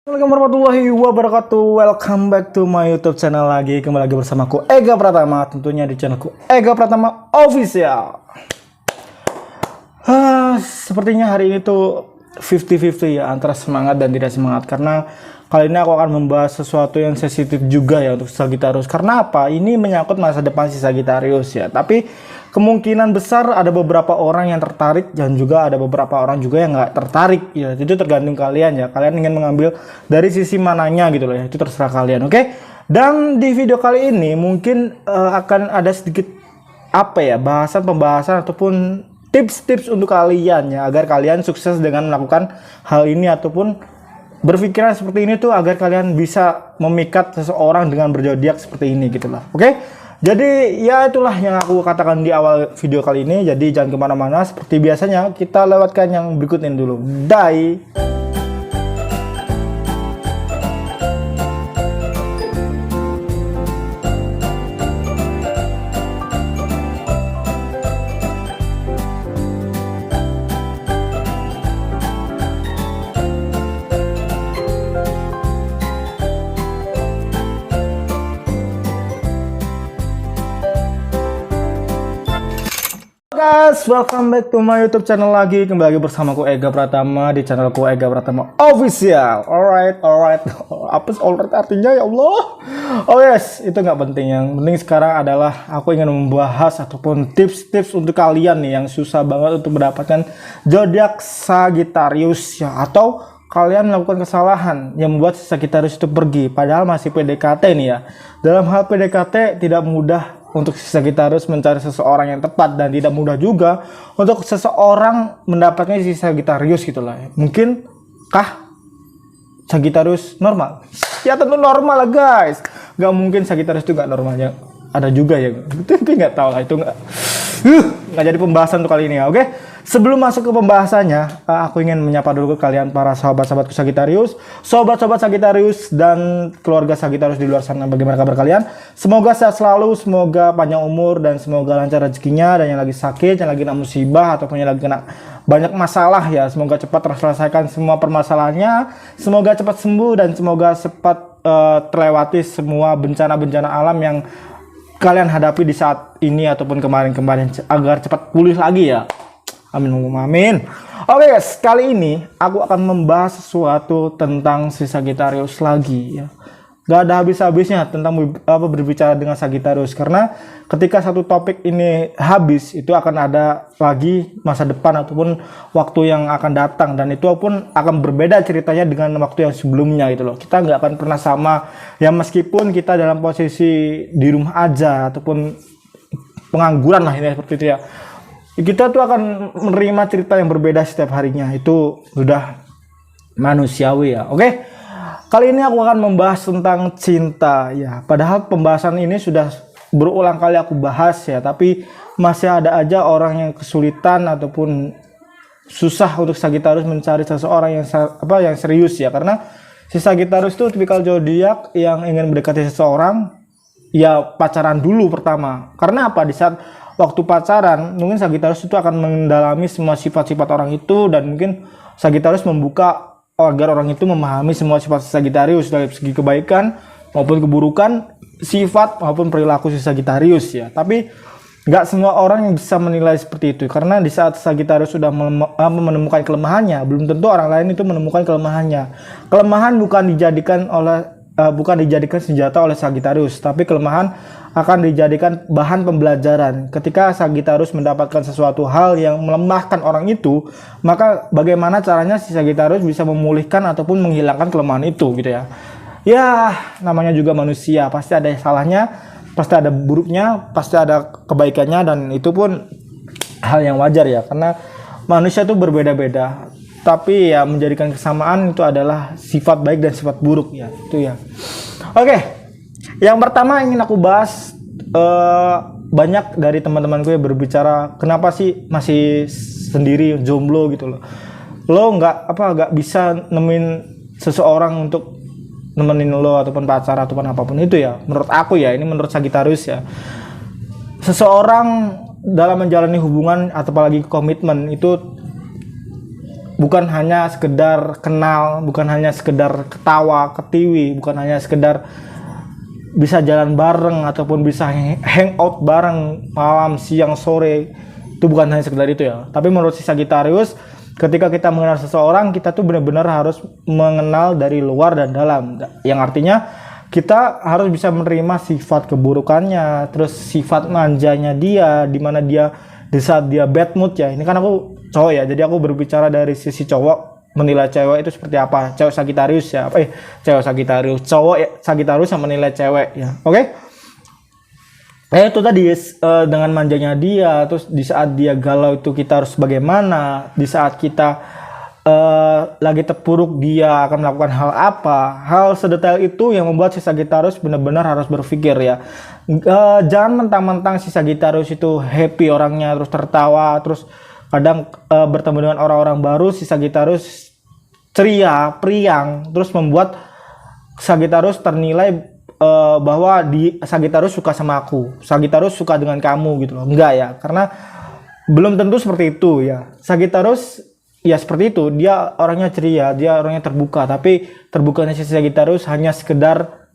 Assalamualaikum warahmatullahi wabarakatuh. Welcome back to my YouTube channel lagi. Kembali lagi bersamaku Ega Pratama, tentunya di channelku Ega Pratama Official. Sepertinya hari ini tuh 50-50 ya, antara semangat dan tidak semangat. Karena kali ini aku akan membahas sesuatu yang sensitif juga ya untuk Sagittarius. Karena apa? Ini menyangkut masa depan si Sagittarius ya. Tapi kemungkinan besar ada beberapa orang yang tertarik dan juga ada beberapa orang juga yang nggak tertarik ya. Itu tergantung kalian ya. Kalian ingin mengambil dari sisi mananya gitu loh ya. Itu terserah kalian, oke? Dan di video kali ini mungkin akan ada sedikit pembahasan ataupun tips-tips untuk kalian ya, agar kalian sukses dengan melakukan hal ini ataupun berpikiran seperti ini tuh, agar kalian bisa memikat seseorang dengan berzodiak seperti ini gitu loh, oke? Jadi ya itulah yang aku katakan di awal video kali ini. Jadi jangan kemana-mana, seperti biasanya kita lewatkan yang berikut ini dulu. Bye. Guys, welcome back to my YouTube channel lagi. Kembali lagi bersamaku Ega Pratama di channelku Ega Pratama Official. Alright. Apa alright artinya ya Allah? Oh yes, itu nggak penting. Yang penting sekarang adalah aku ingin membahas ataupun tips-tips untuk kalian nih yang susah banget untuk mendapatkan zodiak Sagittarius ya, atau kalian melakukan kesalahan yang membuat Sagittarius itu pergi padahal masih PDKT nih ya. Dalam hal PDKT tidak mudah untuk Sagittarius mencari seseorang yang tepat, dan tidak mudah juga untuk seseorang mendapatnya si Sagittarius gitulah. Mungkin kah Sagittarius normal? Ya tentu normal lah guys. Gak mungkin Sagittarius itu gak normal ya. Ada juga ya. Tapi nggak tahu lah, itu nggak jadi pembahasan untuk kali ini ya. Oke. Sebelum masuk ke pembahasannya, aku ingin menyapa dulu ke kalian para sahabat-sahabatku Sagittarius, sobat-sobat Sagittarius dan keluarga Sagittarius di luar sana. Bagaimana kabar kalian? Semoga sehat selalu, semoga panjang umur, dan semoga lancar rezekinya. Dan yang lagi sakit, yang lagi kena musibah, ataupun yang lagi kena banyak masalah ya, semoga cepat terselesaikan semua permasalahannya. Semoga cepat sembuh dan semoga cepat terlewati semua bencana-bencana alam yang kalian hadapi di saat ini ataupun kemarin-kemarin, agar cepat pulih lagi ya. Amin. Oke guys, kali ini aku akan membahas sesuatu tentang si Sagittarius lagi ya. Gak ada habis-habisnya tentang berbicara dengan Sagittarius, karena ketika satu topik ini habis, itu akan ada lagi masa depan ataupun waktu yang akan datang, dan itu pun akan berbeda ceritanya dengan waktu yang sebelumnya gitu loh. Kita nggak akan pernah sama ya, meskipun kita dalam posisi di rumah aja ataupun pengangguran lah ini seperti itu ya. Kita tuh akan menerima cerita yang berbeda setiap harinya. Itu sudah manusiawi ya. Oke. Kali ini aku akan membahas tentang cinta ya. Padahal pembahasan ini sudah berulang kali aku bahas ya, tapi masih ada aja orang yang kesulitan ataupun susah untuk Sagittarius mencari seseorang yang serius ya. Karena si Sagittarius itu tipikal zodiak yang ingin mendekati seseorang ya, pacaran dulu pertama. Karena apa? Di saat waktu pacaran, mungkin Sagittarius itu akan mendalami semua sifat-sifat orang itu, dan mungkin Sagittarius membuka agar orang itu memahami semua sifat Sagittarius dari segi kebaikan maupun keburukan, sifat maupun perilaku si Sagittarius ya. Tapi nggak semua orang yang bisa menilai seperti itu, karena di saat Sagittarius sudah menemukan kelemahannya, belum tentu orang lain itu menemukan kelemahannya. Kelemahan bukan dijadikan senjata oleh Sagittarius, tapi kelemahan akan dijadikan bahan pembelajaran. Ketika Sagittarius mendapatkan sesuatu hal yang melemahkan orang itu, maka bagaimana caranya si Sagittarius bisa memulihkan ataupun menghilangkan kelemahan itu gitu ya. Ya, namanya juga manusia, pasti ada salahnya, pasti ada buruknya, pasti ada kebaikannya, dan itu pun hal yang wajar ya, karena manusia itu berbeda-beda. Tapi ya menjadikan kesamaan itu adalah sifat baik dan sifat buruk ya, itu ya. Oke. Yang pertama ingin aku bahas, banyak dari teman-teman gue berbicara, kenapa sih masih sendiri, jomblo gitu loh. Lo nggak bisa nemuin seseorang untuk nemenin lo ataupun pacar ataupun apapun itu ya. Menurut aku ya, ini menurut Sagittarius ya. Seseorang dalam menjalani hubungan atau apalagi komitmen itu bukan hanya sekedar kenal, bukan hanya sekedar ketawa, ketiwi, bukan hanya sekedar bisa jalan bareng ataupun bisa hangout bareng malam, siang, sore. Itu bukan hanya sekedar itu ya. Tapi menurut si Sagittarius, ketika kita mengenal seseorang, kita tuh benar-benar harus mengenal dari luar dan dalam. Yang artinya kita harus bisa menerima sifat keburukannya, terus sifat manjanya dia, di mana dia di saat dia bad mood ya. Ini kan aku cowok ya, jadi aku berbicara dari sisi cowok, menilai cewek itu seperti apa. Cewek Sagittarius ya, cewek Sagittarius, cowok ya, Sagittarius yang menilai cewek ya. Oke? Itu tadi dengan manjanya dia, terus di saat dia galau itu kita harus bagaimana, di saat kita lagi terpuruk dia akan melakukan hal apa. Hal sedetail itu yang membuat si Sagittarius benar-benar harus berpikir ya. Jangan mentang-mentang si Sagittarius itu happy orangnya, terus tertawa, terus kadang bertemu dengan orang-orang baru, si Sagittarius ceria, priang, terus membuat Sagittarius ternilai bahwa Sagittarius suka sama aku, Sagittarius suka dengan kamu gitu loh. Enggak ya, karena belum tentu seperti itu ya. Sagittarius ya seperti itu, dia orangnya ceria, dia orangnya terbuka, tapi terbukanya si Sagittarius hanya sekedar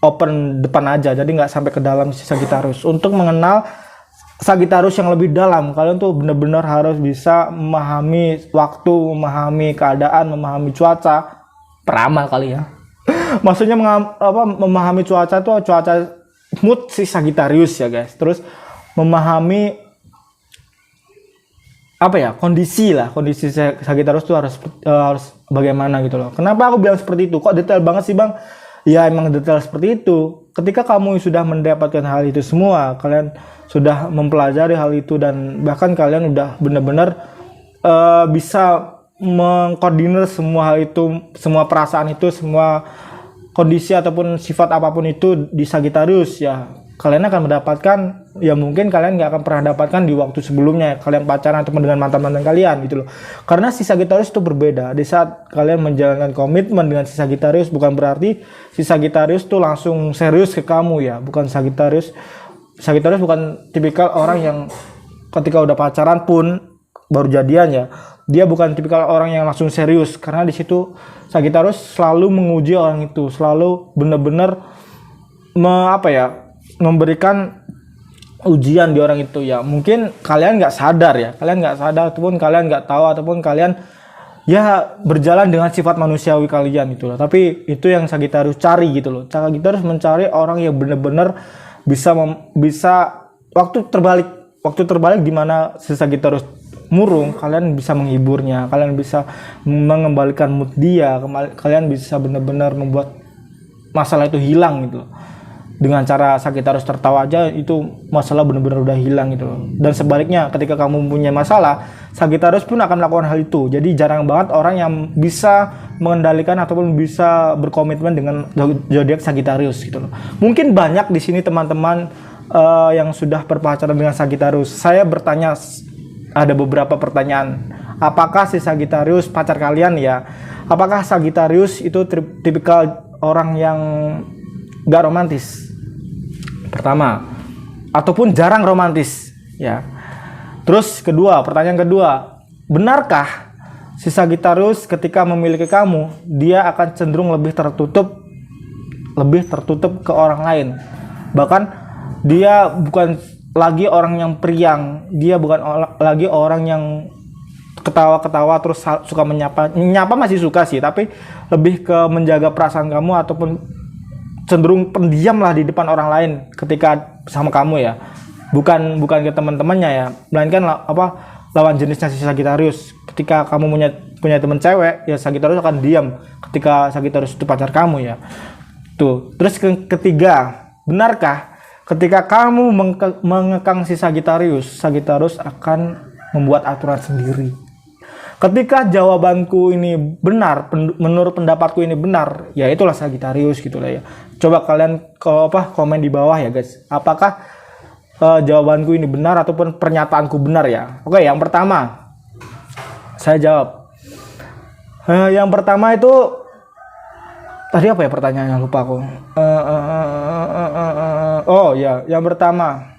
open depan aja, jadi nggak sampai ke dalam si Sagittarius. Untuk mengenal Sagittarius yang lebih dalam, kalian tuh benar-benar harus bisa memahami waktu, memahami keadaan, memahami cuaca, peramal kali ya. Maksudnya memahami cuaca tuh cuaca mood si Sagittarius ya guys. Terus memahami apa ya, kondisi Sagittarius tuh harus bagaimana gitu loh. Kenapa aku bilang seperti itu? Kok detail banget sih bang? Ya emang detail seperti itu. Ketika kamu sudah mendapatkan hal itu semua, kalian sudah mempelajari hal itu dan bahkan kalian udah benar-benar bisa mengkoordinir semua hal itu, semua perasaan itu, semua kondisi ataupun sifat apapun itu di Sagittarius ya. Kalian akan mendapatkan ya mungkin kalian nggak akan pernah dapatkan di waktu sebelumnya kalian pacaran ataupun dengan mantan-mantan kalian gitu loh. Karena si Sagittarius itu berbeda. Di saat kalian menjalankan komitmen dengan si Sagittarius, bukan berarti si Sagittarius tuh langsung serius ke kamu ya. Bukan Sagittarius bukan tipikal orang yang ketika udah pacaran pun baru jadian ya. Dia bukan tipikal orang yang langsung serius, karena di situ Sagittarius selalu menguji orang itu, selalu benar-benar memberikan ujian di orang itu ya. Mungkin kalian nggak sadar ya, ataupun kalian nggak tahu, ataupun kalian ya berjalan dengan sifat manusiawi kalian itu loh. Tapi itu yang Sagittarius cari gitu loh. Sagittarius mencari orang yang benar-benar bisa waktu terbalik di mana si Sagittarius murung, kalian bisa menghiburnya, kalian bisa mengembalikan mood dia, kalian bisa benar-benar membuat masalah itu hilang gitu loh. Dengan cara Sagittarius tertawa aja itu masalah benar-benar udah hilang gitu loh. Dan sebaliknya ketika kamu punya masalah, Sagittarius pun akan melakukan hal itu. Jadi jarang banget orang yang bisa mengendalikan ataupun bisa berkomitmen dengan zodiak Sagittarius gitu loh. Mungkin banyak di sini teman-teman yang sudah berpacaran dengan Sagittarius. Saya bertanya, ada beberapa pertanyaan. Apakah si Sagittarius pacar kalian ya? Apakah Sagittarius itu tipikal orang yang gak romantis? Pertama, ataupun jarang romantis ya. Terus pertanyaan kedua, benarkah si Sagittarius ketika memiliki kamu, dia akan cenderung lebih tertutup ke orang lain? Bahkan dia bukan lagi orang yang priang, dia bukan lagi orang yang ketawa-ketawa terus suka menyapa masih suka sih, tapi lebih ke menjaga perasaan kamu ataupun cenderung pendiam lah di depan orang lain ketika sama kamu ya. Bukan ke teman-temannya ya, melainkan lawan jenisnya si Sagittarius. Ketika kamu punya teman cewek ya, Sagittarius akan diam ketika Sagittarius itu pacar kamu ya. Tuh. Terus ketiga, benarkah ketika kamu mengekang si Sagittarius akan membuat aturan sendiri? Ketika jawabanku ini benar, menurut pendapatku ini benar, ya itulah Sagittarius gitu lah ya. Coba kalian komen di bawah ya guys. Apakah jawabanku ini benar ataupun pernyataanku benar ya? Oke, yang pertama saya jawab. Yang pertama itu tadi apa ya pertanyaannya, lupa aku. Oh ya, yang pertama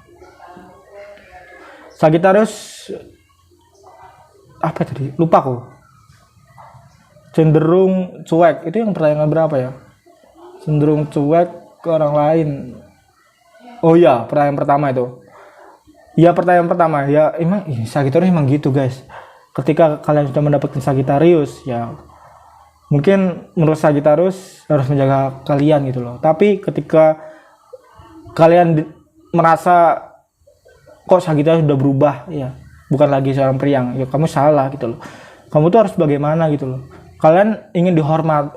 Sagittarius apa tadi? Lupa aku. cenderung cuek. Itu yang pertanyaan berapa ya? Cenderung cuek ke orang lain. Oh iya, pertanyaan pertama itu. Ya, pertanyaan pertama. Ya, emang Sagittarius emang gitu, guys. Ketika kalian sudah mendapatkan Sagittarius, ya mungkin menurut Sagittarius harus menjaga kalian gitu loh. Tapi ketika kalian merasa kok Sagittarius udah berubah, ya bukan lagi seorang periang, ya kamu salah gitu loh. Kamu tuh harus bagaimana gitu loh. Kalian ingin dihormati,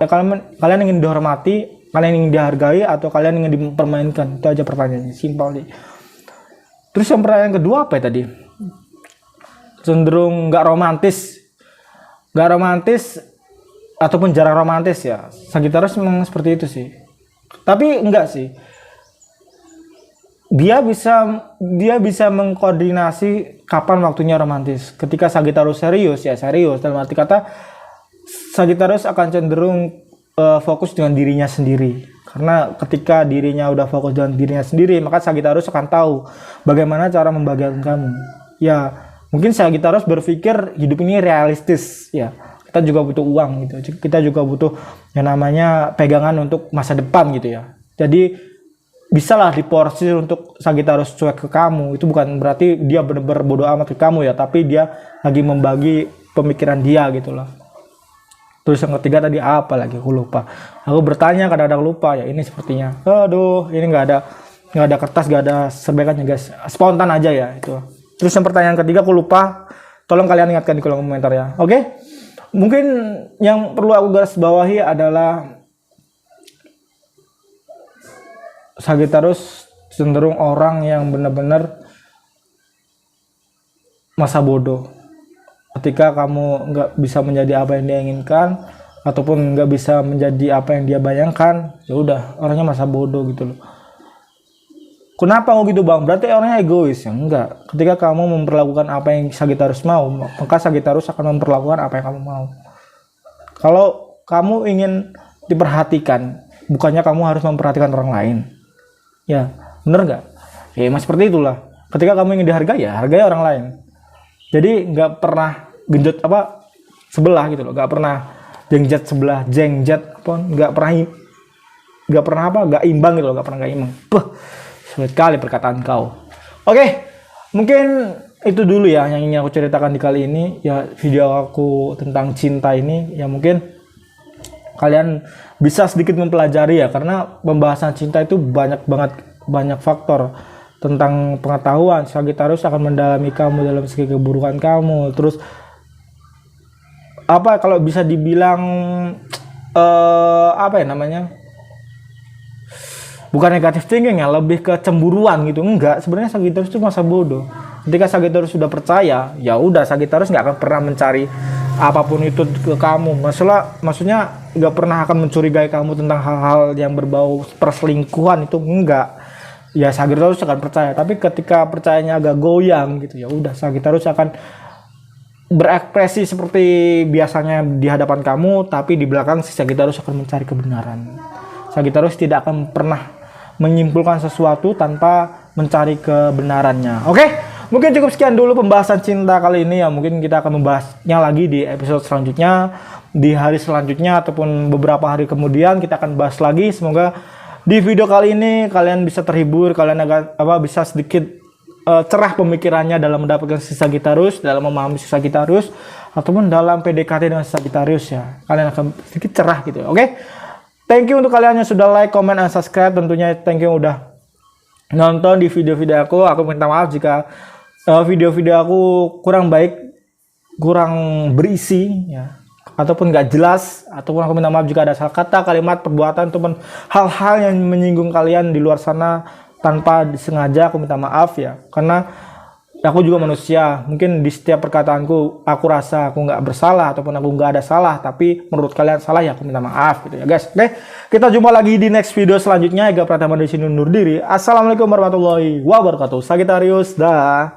kalian ingin dihormati, kalian ingin dihargai, atau kalian ingin dipermainkan? Itu aja pertanyaannya, simpel sih. Terus yang pertanyaan kedua apa ya tadi? Cenderung nggak romantis ataupun jarang romantis ya. Sagittarius memang seperti itu sih. Tapi enggak sih. Dia bisa mengkoordinasi kapan waktunya romantis. Ketika Sagittarius serius, ya serius. Dalam arti kata, Sagittarius akan cenderung fokus dengan dirinya sendiri. Karena ketika dirinya udah fokus dengan dirinya sendiri, maka Sagittarius akan tahu bagaimana cara membahagiakan kamu. Ya, mungkin Sagittarius berpikir hidup ini realistis. Ya, kita juga butuh uang gitu. Kita juga butuh yang namanya pegangan untuk masa depan gitu ya. Jadi bisalah diporsir untuk Sagittarius cuek ke kamu. Itu bukan berarti dia benar-benar bodoh amat ke kamu ya, tapi dia lagi membagi pemikiran dia gitu loh. Terus yang ketiga tadi apa lagi? Aku lupa. Aku bertanya kadang-kadang lupa ya. Ini sepertinya. Aduh, ini nggak ada kertas, nggak ada serbekannya guys. Spontan aja ya itu. Terus yang pertanyaan ketiga aku lupa. Tolong kalian ingatkan di kolom komentar ya. Oke? Mungkin yang perlu aku garis bawahi adalah Sagittarius cenderung orang yang benar-benar masa bodoh. Ketika kamu nggak bisa menjadi apa yang dia inginkan, ataupun nggak bisa menjadi apa yang dia bayangkan, ya udah, orangnya masa bodoh gitu loh. Kenapa kok gitu bang? Berarti orangnya egois ya? Enggak. Ketika kamu memperlakukan apa yang Sagittarius mau, maka Sagittarius akan memperlakukan apa yang kamu mau. Kalau kamu ingin diperhatikan, bukannya kamu harus memperhatikan orang lain. Ya, bener nggak? Ya, emang seperti itulah. Ketika kamu ingin dihargai, ya hargai orang lain. Jadi nggak pernah genjot sebelah gitu loh, nggak pernah jengjet sebelah, nggak pernah imbang gitu loh, nggak pernah imbang. Sulit kali perkataan kau. Oke, mungkin itu dulu ya yang ingin aku ceritakan di kali ini ya, video aku tentang cinta ini ya. Mungkin kalian bisa sedikit mempelajari ya, karena pembahasan cinta itu banyak faktor tentang pengetahuan. Sagittarius akan mendalami kamu dalam segi keburukan kamu. Terus apa kalau bisa dibilang apa ya namanya, bukan negatif thinking ya, lebih ke cemburuan gitu. Enggak, sebenarnya Sagittarius itu masa bodoh. Ketika Sagittarius sudah percaya, ya udah, Sagittarius nggak akan pernah mencari apapun itu ke kamu. Maksudnya nggak pernah akan mencurigai kamu tentang hal-hal yang berbau perselingkuhan, itu enggak. Ya Sagittarius akan percaya, tapi ketika percayanya agak goyang gitu, ya udah, Sagittarius akan berekspresi seperti biasanya di hadapan kamu, tapi di belakang si Sagittarius akan mencari kebenaran. Sagittarius tidak akan pernah menyimpulkan sesuatu tanpa mencari kebenarannya. Oke, mungkin cukup sekian dulu pembahasan cinta kali ini ya. Mungkin kita akan membahasnya lagi di episode selanjutnya, di hari selanjutnya, ataupun beberapa hari kemudian kita akan bahas lagi. Semoga di video kali ini kalian bisa terhibur, kalian agak bisa sedikit cerah pemikirannya dalam mendapatkan si Sagittarius, dalam memahami si Sagittarius, ataupun dalam PDKT dengan Sagittarius ya. Kalian akan sedikit cerah gitu ya. Oke? Thank you untuk kalian yang sudah like, comment, dan subscribe. Tentunya thank you udah nonton di video-video aku. Aku minta maaf jika video-video aku kurang baik, kurang berisi ya, ataupun nggak jelas, ataupun aku minta maaf jika ada salah kata, kalimat, perbuatan, ataupun hal-hal yang menyinggung kalian di luar sana tanpa disengaja. Aku minta maaf ya, karena aku juga manusia. Mungkin di setiap perkataanku aku rasa aku nggak bersalah, ataupun aku nggak ada salah, tapi menurut kalian salah, ya aku minta maaf gitu ya guys. Oke, kita jumpa lagi di next video selanjutnya. Ega Pratama di sini undur diri. Assalamualaikum warahmatullahi wabarakatuh. Sagittarius dah.